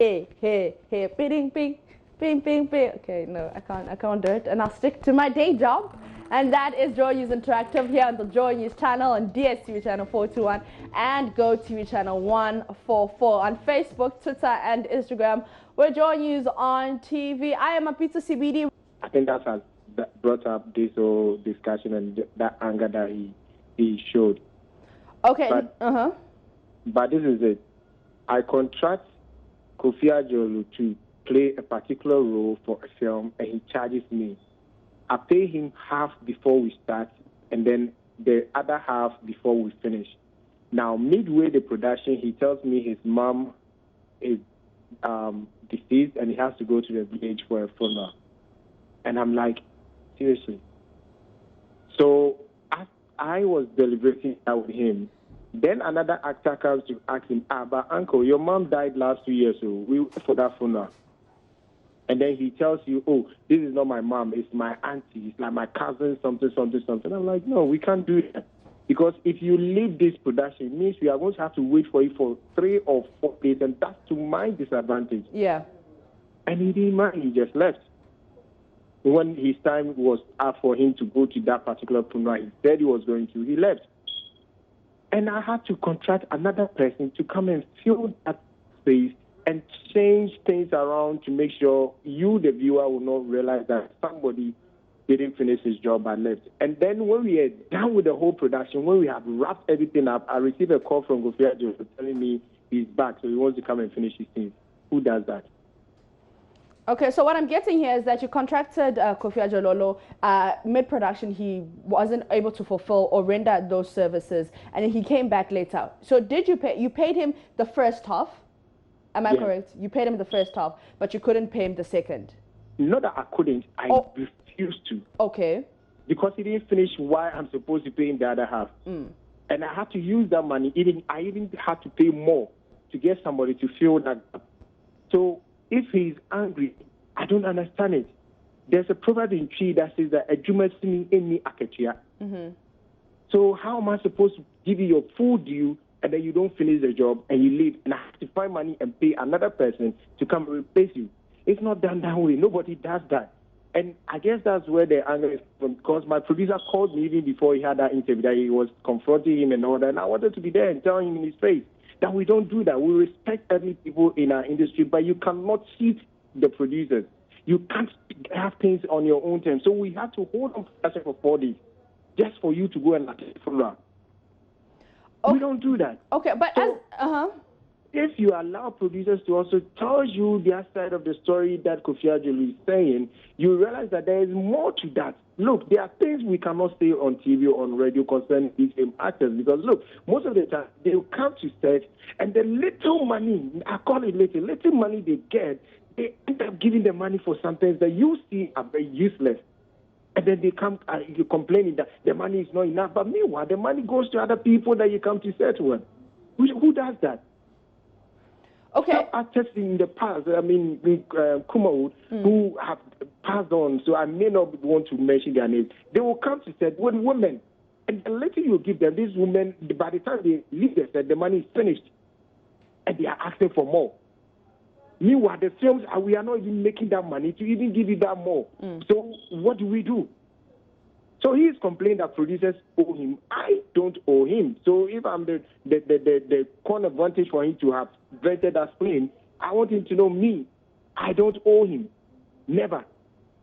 hey, ping, ping, ping, ping, ping. Okay, no, I can't do it. And I'll stick to my day job. And that is Joy News Interactive here on the Joy News channel on DSTV channel 421 and GoTV channel 144 on Facebook, Twitter, and Instagram. We're Joy News on TV. I am Apita CBD. I think that brought up this whole discussion and that anger that he showed. Okay. But this is it. I contract Kofi Adjolu to play a particular role for a film, and he charges me. I pay him half before we start, and then the other half before we finish. Now, midway the production, he tells me his mom is deceased, and he has to go to the village for a funeral. And I'm like, seriously? So I was deliberating that with him. Then another actor comes to ask him, but uncle, your mom died last 2 years, so we went for that funeral. And then he tells you, oh, this is not my mom, it's my auntie, it's like my cousin, something, something, something. I'm like, no, we can't do that. Because if you leave this production, it means we are going to have to wait for it for 3 or 4 days, and that's to my disadvantage. Yeah. And he didn't mind, he just left. When his time was up for him to go to that particular funeral, he said he was going to, he left. And I had to contract another person to come and fill that space and change things around to make sure you, the viewer, will not realize that somebody didn't finish his job and left. And then when we are done with the whole production, when we have wrapped everything up, I received a call from Kofi Adjolu telling me he's back, so he wants to come and finish his things. Who does that? Okay, so what I'm getting here is that you contracted Kofi Adjolu. Mid-production, he wasn't able to fulfill or render those services, and he came back later. So did you pay? You paid him the first half. Am I correct? You paid him the first half, but you couldn't pay him the second. Not that I couldn't. I refused to. Okay. Because he didn't finish why I'm supposed to pay him the other half. And I had to use that money. I even had to pay more to get somebody to fill that gap. So if he's angry, I don't understand it. There's a proverb in Tree that says that so how am I supposed to give you your full due and then you don't finish the job and you leave and I have to find money and pay another person to come and replace you? It's not done that way. Nobody does that. And I guess that's where the anger is from, because my producer called me even before he had that interview that he was confronting him and all that, and I wanted to be there and tell him in his face that we don't do that. We respect every people in our industry, but you cannot cheat the producers. You can't have things on your own terms. So we have to hold on for 4 days just for you to go and attend funeral. We don't do that. Okay, but so, if you allow producers to also tell you their side of the story that Kofi Adjolu is saying, you realize that there is more to that. Look, there are things we cannot say on TV or on radio concerning these same actors because, look, most of the time they will come to set and the little money, I call it little money they get, they end up giving the money for some things that you see are very useless. And then they come you complaining that the money is not enough. But meanwhile, the money goes to other people that you come to set with. Who does that? Okay. Some actors in the past, I mean, Kumawood, who have passed on, so I may not want to mention their names, they will come to set with women. And the later you give them, these women, by the time they leave the set, the money is finished. And they are asking for more. Meanwhile, the films, we are not even making that money to even give you that more. So what do? So he is complaining that producers owe him. I don't owe him. So if I'm the corner advantage for him to have rented that plane, I want him to know me. I don't owe him. Never.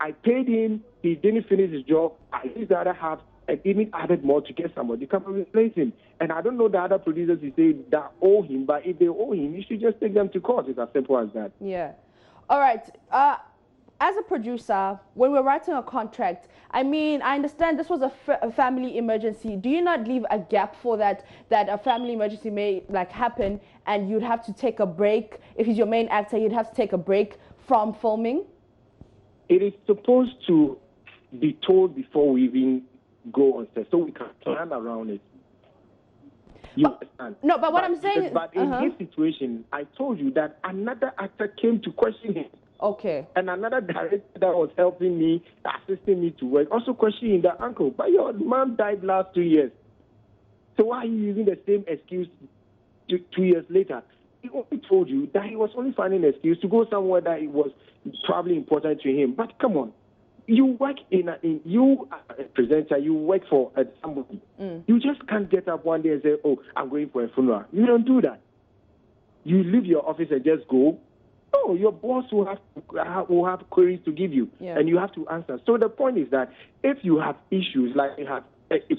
I paid him. He didn't finish his job. I used the other half and even added more to get somebody to come and replace him. And I don't know the other producers who say that owe him, but if they owe him, you should just take them to court. It's as simple as that. Yeah. All right. As a producer, when we're writing a contract, I mean, I understand this was a family emergency. Do you not leave a gap for that a family emergency may happen and you'd have to take a break? If he's your main actor, you'd have to take a break from filming? It is supposed to be told before we even go on set, so we can plan around it. You understand? No, but what I'm saying is... But in this situation, I told you that another actor came to question him. Okay. And another director that was helping me, assisting me to work, also questioning that, uncle, but your mom died last 2 years. So why are you using the same excuse 2 years later? he only told you that he was only finding an excuse to go somewhere that it was probably important to him. But come on, you work you are a presenter, you work for somebody. You just can't get up one day and say, oh, I'm going for a funeral. You don't do that. You leave your office and just go. No, your boss will have queries to give you, and you have to answer. So the point is that if you have issues, like you have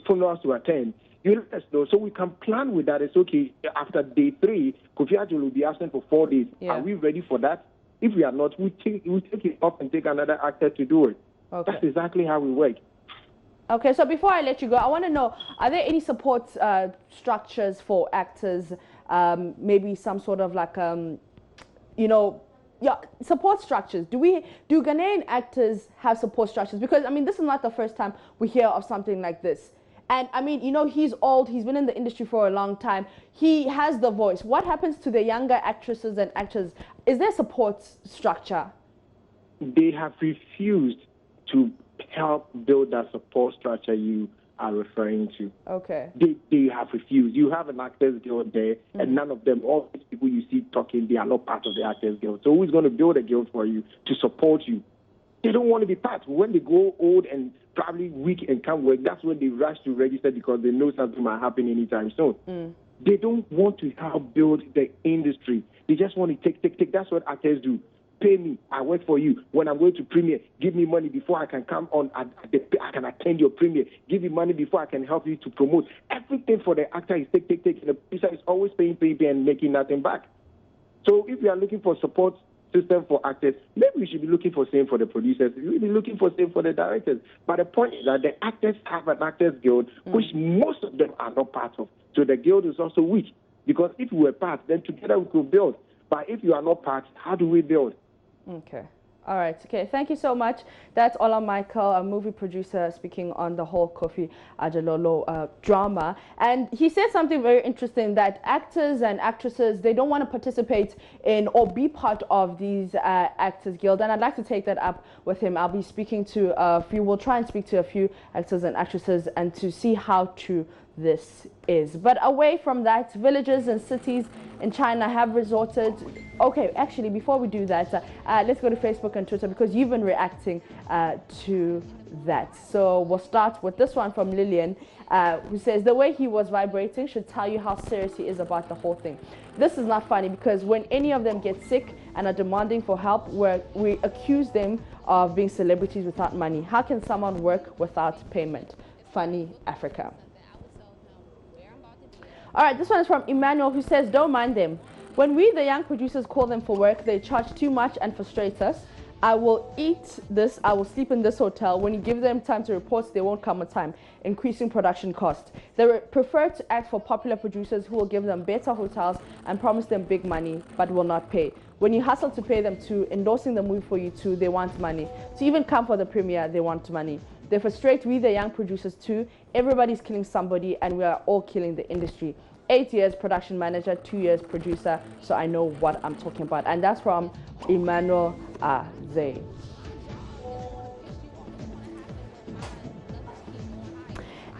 funerals to attend, you let us know so we can plan with that. It's okay. After day 3, Kofi Adjei will be absent for 4 days. Are we ready for that? If we are not, we take it up and take another actor to do it. Okay. That's exactly how we work. Okay, so before I let you go, I want to know, are there any support structures for actors? Maybe some sort of like, support structures. Do Ghanaian actors have support structures? Because, I mean, this is not the first time we hear of something like this. And, I mean, he's old. He's been in the industry for a long time. He has the voice. What happens to the younger actresses and actors? Is there support structure? They have refused to help build that support structure you are referring to. Okay. They have refused. You have an Actors Guild there, and none of them, all these people you see talking, they are not part of the Actors Guild. So who's going to build a guild for you to support you? They don't want to be part. When they go old and probably weak and can't work, that's when they rush to register because they know something might happen anytime soon. They don't want to help build the industry. They just want to take. That's what actors do. Pay me, I work for you. When I'm going to premiere, give me money before I can come on, I can attend your premiere. Give me money before I can help you to promote. Everything for the actor is take. And the producer is always paying and making nothing back. So if we are looking for support system for actors, maybe we should be looking for same for the producers. We should be looking for same for the directors. But the point is that the actors have an Actors Guild, which most of them are not part of. So the guild is also weak. Because if we were part, then together we could build. But if you are not part, how do we build? Okay. All right. Okay. Thank you so much. That's Ola Michael, a movie producer, speaking on the whole Kofi Adjei drama. And he said something very interesting, that actors and actresses, they don't want to participate in or be part of these Actors Guild. And I'd like to take that up with him. I'll be speaking to a few, we'll try and speak to a few actors and actresses and to see how true this is. But away from that, villages and cities in China have resorted. Okay, actually, before we do that, let's go to Facebook and Twitter because you've been reacting to that. So we'll start with this one from Lillian, who says the way he was vibrating should tell you how serious he is about the whole thing. This is not funny because when any of them get sick and are demanding for help, we accuse them of being celebrities without money. How can someone work without payment? Funny Africa. All right, this one is from Emmanuel, who says, don't mind them. When we, the young producers, call them for work, they charge too much and frustrate us. I will eat this, I will sleep in this hotel. When you give them time to report, they won't come on time, increasing production costs. They prefer to act for popular producers who will give them better hotels and promise them big money, but will not pay. When you hustle to pay them too, endorsing the movie for you too, they want money. To even come for the premiere, they want money. They frustrate we, the young producers too. Everybody's killing somebody and we are all killing the industry. 8 years production manager, 2 years producer, so I know what I'm talking about. And that's from Emmanuel Zay.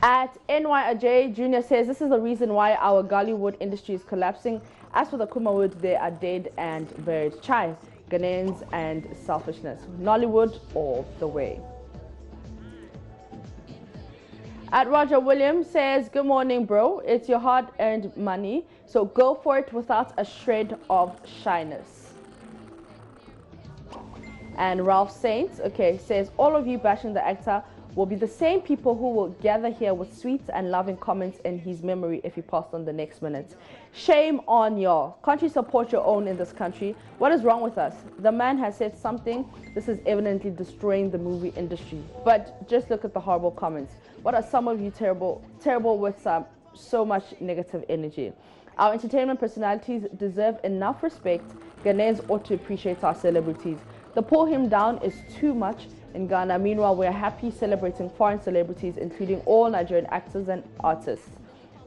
At NY Ajay, Jr. says, this is the reason why our Gollywood industry is collapsing. As for the Kumawood, they are dead and buried. Chai, Ghanaians and selfishness. Nollywood all the way. At Roger Williams says, good morning, bro. It's your hard-earned money, so go for it without a shred of shyness. And Ralph Saints, okay, says, all of you bashing the actor will be the same people who will gather here with sweet and loving comments in his memory if he passed on the next minute. Shame on y'all. Can't you support your own in this country? What is wrong with us? The man has said something. This is evidently destroying the movie industry. But just look at the horrible comments. What are some of you terrible with so much negative energy? Our entertainment personalities deserve enough respect. Ghanaians ought to appreciate our celebrities. The pull him down is too much in Ghana. Meanwhile, we're happy celebrating foreign celebrities, including all Nigerian actors and artists.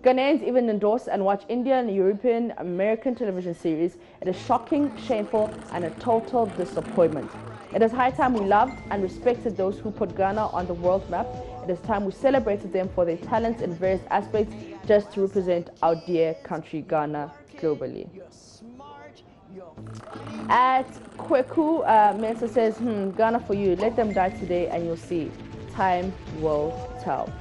Ghanaians even endorse and watch Indian, European, American television series. It is shocking, shameful, and a total disappointment. It is high time we loved and respected those who put Ghana on the world map. It is time we celebrated them for their talents in various aspects just to represent our dear country, Ghana, globally. At Kweku, Mensa says, Ghana for you. Let them die today and you'll see. Time will tell.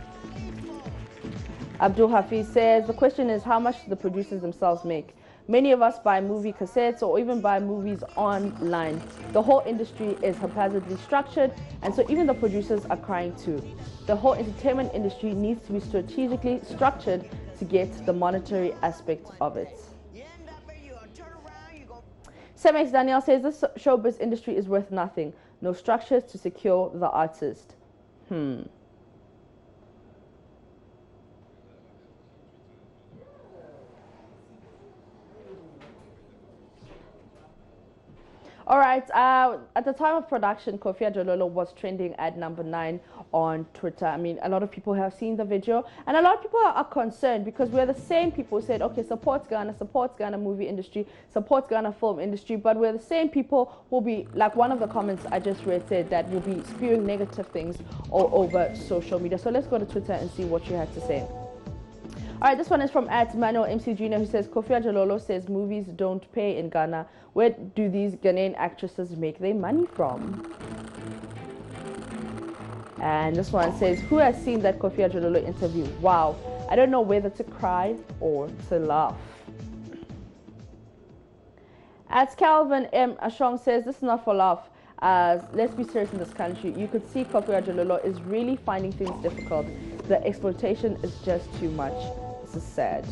Abdul Hafiz says, the question is how much do the producers themselves make? Many of us buy movie cassettes or even buy movies online. The whole industry is haphazardly structured, and so even the producers are crying too. The whole entertainment industry needs to be strategically structured to get the monetary aspect of it. Semex Daniel says this showbiz industry is worth nothing. No structures to secure the artist. All right, at the time of production, Kofi Adjololo was trending at #9 on Twitter. I mean, a lot of people have seen the video, and a lot of people are concerned because we're the same people who said, okay, supports Ghana movie industry, supports Ghana film industry, but we're the same people who will be, like one of the comments I just read said, that will be spewing negative things all over social media. So let's go to Twitter and see what you had to say. All right, this one is from @Manuel MC Jr. who says, Kofi Adjololo says movies don't pay in Ghana. Where do these Ghanaian actresses make their money from? And this one says, who has seen that Kofi Adjololo interview? Wow, I don't know whether to cry or to laugh. As Calvin M. Ashong says, this is not for laugh. Let's be serious in this country. You could see Kofi Adjololo is really finding things difficult. The exploitation is just too much. This is sad.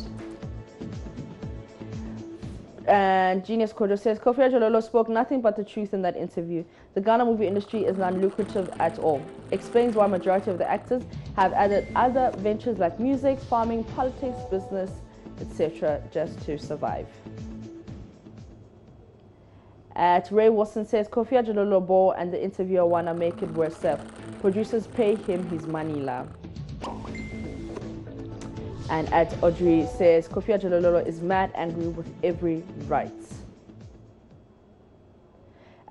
And Genius Kojo says, Kofi Adjololo spoke nothing but the truth in that interview. The Ghana movie industry is not lucrative at all. Explains why majority of the actors have added other ventures like music, farming, politics, business, etc. just to survive. At Ray Wilson says, Kofi Adjololo bore and the interviewer wanna make it worse. Producers pay him his money la. And at Audrey says, Kofi Adjololo is mad angry with every right.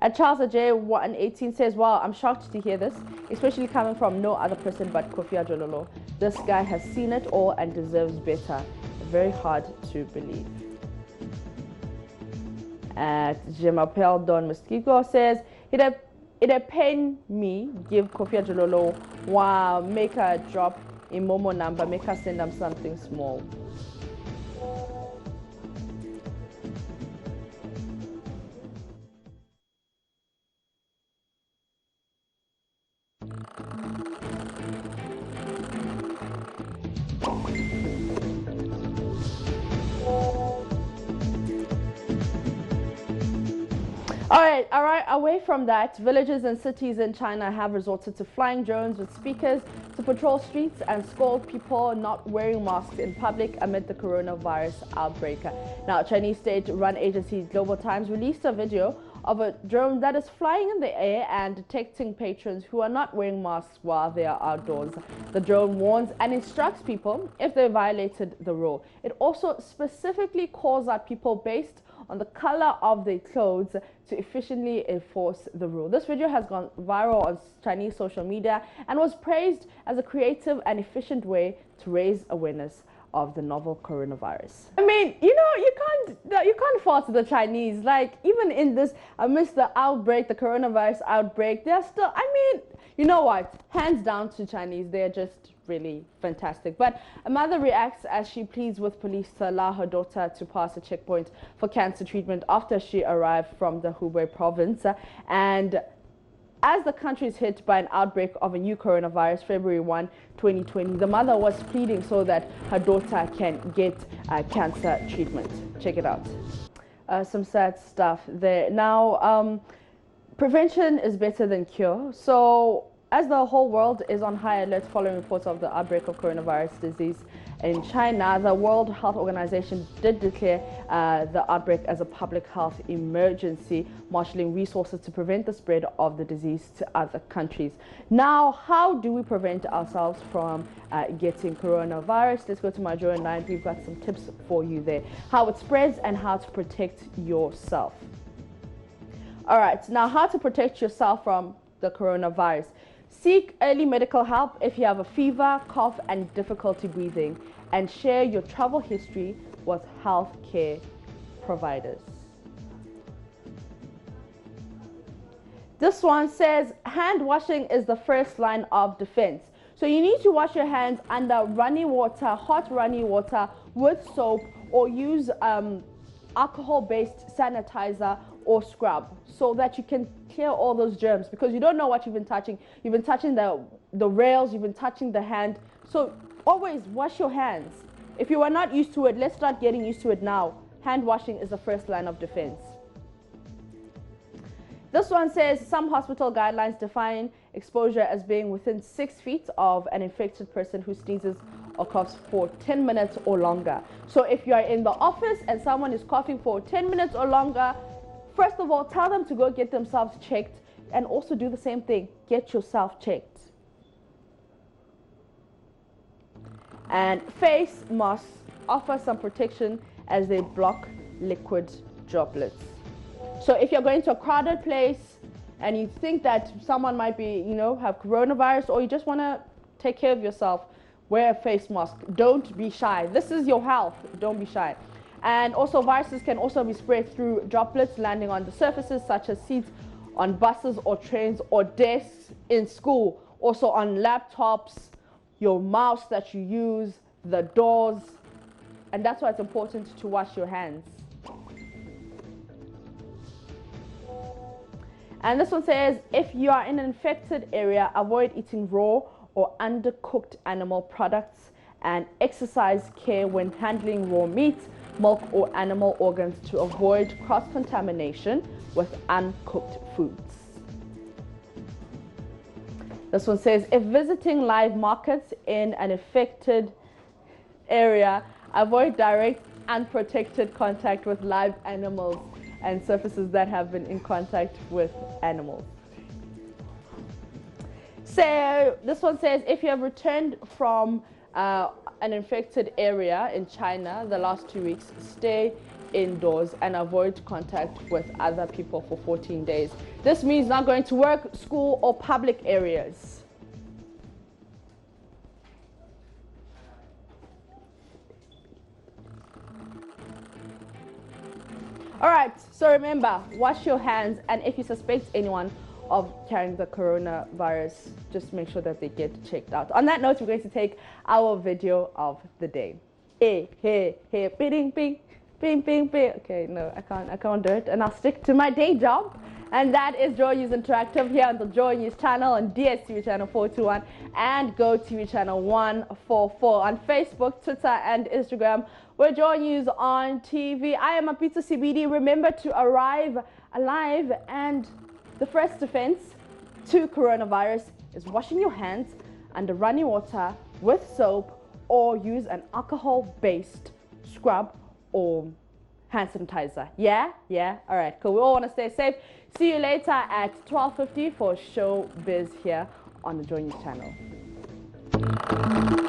At Charles J118 says, wow, I'm shocked to hear this, especially coming from no other person but Kofi Adjololo. This guy has seen it all and deserves better. Very hard to believe. At Jemapel Don Mosquito says, it pain me give Kofi Adjololo, wow, make a drop in Momo number, make her send them something small. All right, away from that, villages and cities in China have resorted to flying drones with speakers to patrol streets and scold people not wearing masks in public amid the coronavirus outbreak. Now, Chinese state-run agency Global Times released a video of a drone that is flying in the air and detecting patrons who are not wearing masks while they are outdoors. The drone warns and instructs people if they violated the rule. It also specifically calls out people based on the color of their clothes to efficiently enforce the rule. This video has gone viral on Chinese social media and was praised as a creative and efficient way to raise awareness of the novel coronavirus. I mean, you know, you can't fault the Chinese. Like, even in this, amidst the outbreak, the coronavirus outbreak, they're still, I mean, you know what? Hands down to Chinese, they're just really fantastic. But a mother reacts as she pleads with police to allow her daughter to pass a checkpoint for cancer treatment after she arrived from the Hubei province. And as the country is hit by an outbreak of a new coronavirus, February 1, 2020, the mother was pleading so that her daughter can get cancer treatment. Check it out. Some sad stuff there. Now, prevention is better than cure. So, as the whole world is on high alert following reports of the outbreak of coronavirus disease in China, the World Health Organization did declare the outbreak as a public health emergency, marshalling resources to prevent the spread of the disease to other countries. Now, how do we prevent ourselves from getting coronavirus? Let's go to my Joe 9. We've got some tips for you there. How it spreads and how to protect yourself. All right, now how to protect yourself from the coronavirus. Seek early medical help if you have a fever, cough, and difficulty breathing, and share your travel history with healthcare providers. This one says hand washing is the first line of defense. So you need to wash your hands under running water, hot running water with soap, or use alcohol-based sanitizer or scrub so that you can clear all those germs, because you don't know what you've been touching. You've been touching the rails, you've been touching the hand. So always wash your hands. If you are not used to it, let's start getting used to it now. Hand washing is the first line of defense. This one says some hospital guidelines define exposure as being within 6 feet of an infected person who sneezes or coughs for 10 minutes or longer. So if you are in the office and someone is coughing for 10 minutes or longer, first of all, tell them to go get themselves checked, and also do the same thing. Get yourself checked. And face masks offer some protection as they block liquid droplets. So if you're going to a crowded place and you think that someone might be, have coronavirus, or you just want to take care of yourself, wear a face mask. Don't be shy. This is your health. Don't be shy. And also, viruses can also be spread through droplets landing on the surfaces such as seats on buses or trains or desks in school. Also on laptops, your mouse that you use, the doors. And that's why it's important to wash your hands. And this one says, if you are in an infected area, avoid eating raw or undercooked animal products, and exercise care when handling raw meat, milk, or animal organs to avoid cross-contamination with uncooked foods. This one says, if visiting live markets in an affected area, avoid direct unprotected contact with live animals and surfaces that have been in contact with animals. So this one says, if you have returned from an infected area in China the last 2 weeks, stay indoors and avoid contact with other people for 14 days. This means not going to work, school, or public areas. All right, so remember, wash your hands, and if you suspect anyone of carrying the coronavirus, just make sure that they get checked out. On that note, we're going to take our video of the day. Hey, hey, hey, bing, bing, bing, bing, bing. Okay, no, I can't do it, and I'll stick to my day job. And that is Joy News Interactive here on the Joy News channel on DSTV channel 421 and GoTV channel 144 on Facebook, Twitter, and Instagram. We're Joy News on TV. I am Apita CBD. Remember to arrive alive, and the first defense to coronavirus is washing your hands under running water with soap, or use an alcohol-based scrub or hand sanitizer. Yeah? All right, cool. We all want to stay safe. See you later at 12:50 for Showbiz here on the Joy News channel.